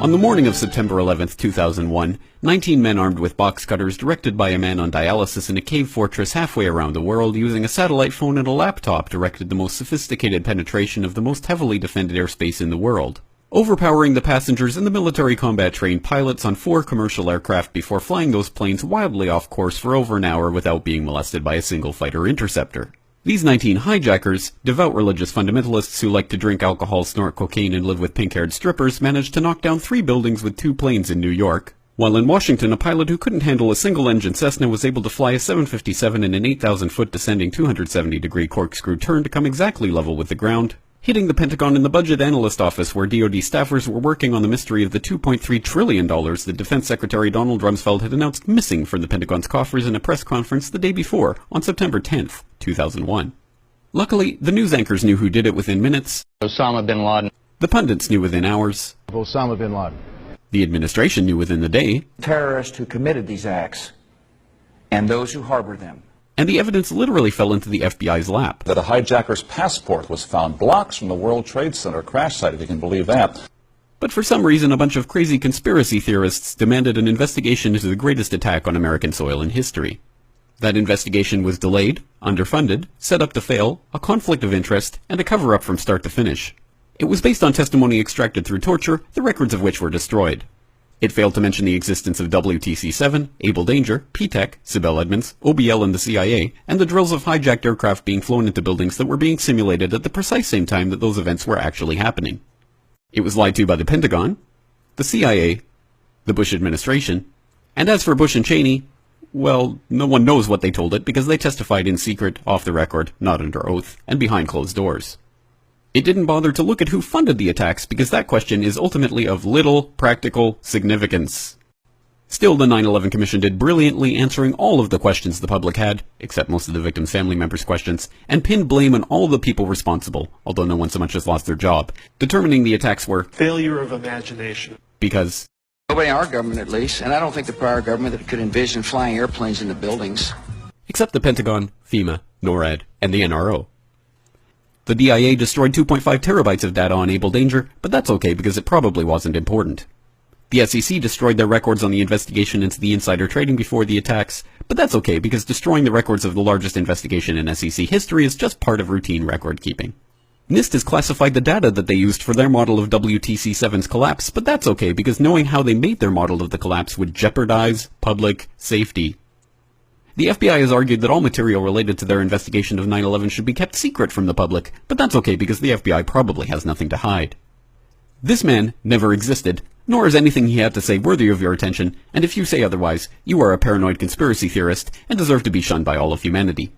On the morning of September 11, 2001, 19 men armed with box cutters directed by a man on dialysis in a cave fortress halfway around the world using a satellite phone and a laptop directed the most sophisticated penetration of the most heavily defended airspace in the world, overpowering the passengers and the military combat-trained pilots on 4 commercial aircraft before flying those planes wildly off course for over an hour without being molested by a single fighter interceptor. These 19 hijackers, devout religious fundamentalists who like to drink alcohol, snort cocaine, and live with pink-haired strippers, managed to knock down 3 buildings with 2 planes in New York. While in Washington, a pilot who couldn't handle a single-engine Cessna was able to fly a 757 in an 8,000-foot descending 270-degree corkscrew turn to come exactly level with the ground, hitting the Pentagon in the Budget Analyst Office where DoD staffers were working on the mystery of the $2.3 trillion that Defense Secretary Donald Rumsfeld had announced missing from the Pentagon's coffers in a press conference the day before, on September 10th, 2001. Luckily, the news anchors knew who did it within minutes. Osama bin Laden. The pundits knew within hours. Osama bin Laden. The administration knew within the day. Terrorists who committed these acts and those who harbor them. And the evidence literally fell into the FBI's lap. That a hijacker's passport was found blocks from the World Trade Center crash site, if you can believe that. But for some reason, a bunch of crazy conspiracy theorists demanded an investigation into the greatest attack on American soil in history. That investigation was delayed, underfunded, set up to fail, a conflict of interest, and a cover-up from start to finish. It was based on testimony extracted through torture, the records of which were destroyed. It failed to mention the existence of WTC-7, Able Danger, P-TECH, Sibel Edmonds, OBL and the CIA, and the drills of hijacked aircraft being flown into buildings that were being simulated at the precise same time that those events were actually happening. It was lied to by the Pentagon, the CIA, the Bush administration, and as for Bush and Cheney, well, no one knows what they told it because they testified in secret, off the record, not under oath, and behind closed doors. It didn't bother to look at who funded the attacks because that question is ultimately of little practical significance. Still, the 9/11 Commission did brilliantly answering all of the questions the public had, except most of the victims' family members' questions, and pinned blame on all the people responsible, although no one so much as lost their job, determining the attacks were failure of imagination. Because Nobody in our government, at least, and I don't think the prior government that could envision flying airplanes into buildings. Except the Pentagon, FEMA, NORAD, and the NRO. The DIA destroyed 2.5 terabytes of data on Able Danger, but that's okay because it probably wasn't important. The SEC destroyed their records on the investigation into the insider trading before the attacks, but that's okay because destroying the records of the largest investigation in SEC history is just part of routine record keeping. NIST has classified the data that they used for their model of WTC-7's collapse, but that's okay because knowing how they made their model of the collapse would jeopardize public safety. The FBI has argued that all material related to their investigation of 9/11 should be kept secret from the public, but that's okay because the FBI probably has nothing to hide. This man never existed, nor is anything he had to say worthy of your attention, and if you say otherwise, you are a paranoid conspiracy theorist and deserve to be shunned by all of humanity.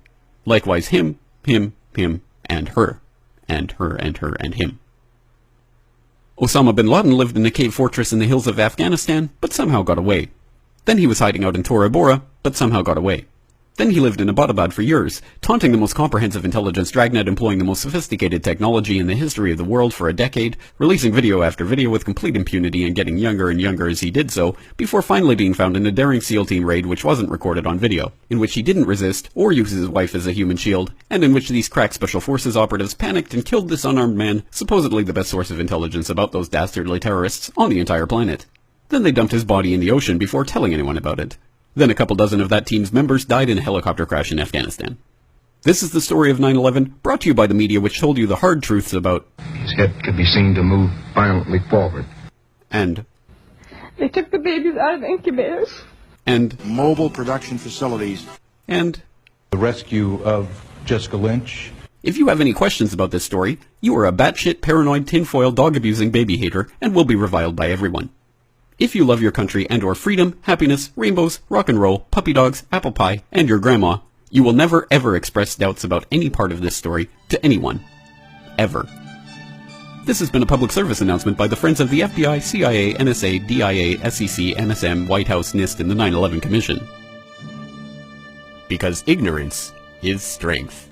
Likewise him, and her. And her, and her, and him. Osama bin Laden lived in a cave fortress in the hills of Afghanistan, but somehow got away. Then he was hiding out in Tora Bora, but somehow got away. Then he lived in Abbottabad for years, taunting the most comprehensive intelligence dragnet employing the most sophisticated technology in the history of the world for a decade, releasing video after video with complete impunity and getting younger and younger as he did so, before finally being found in a daring SEAL team raid which wasn't recorded on video, in which he didn't resist or use his wife as a human shield, and in which these crack special forces operatives panicked and killed this unarmed man, supposedly the best source of intelligence about those dastardly terrorists on the entire planet. Then they dumped his body in the ocean before telling anyone about it. Then a couple dozen of that team's members died in a helicopter crash in Afghanistan. This is the story of 9/11, brought to you by the media which told you the hard truths about his head could be seen to move violently forward. And they took the babies out of incubators. And mobile production facilities. And the rescue of Jessica Lynch. If you have any questions about this story, you are a batshit paranoid tinfoil dog-abusing baby hater and will be reviled by everyone. If you love your country and or freedom, happiness, rainbows, rock and roll, puppy dogs, apple pie, and your grandma, you will never ever express doubts about any part of this story to anyone. Ever. This has been a public service announcement by the Friends of the FBI, CIA, NSA, DIA, SEC, NSM, White House, NIST, and the 9/11 Commission. Because ignorance is strength.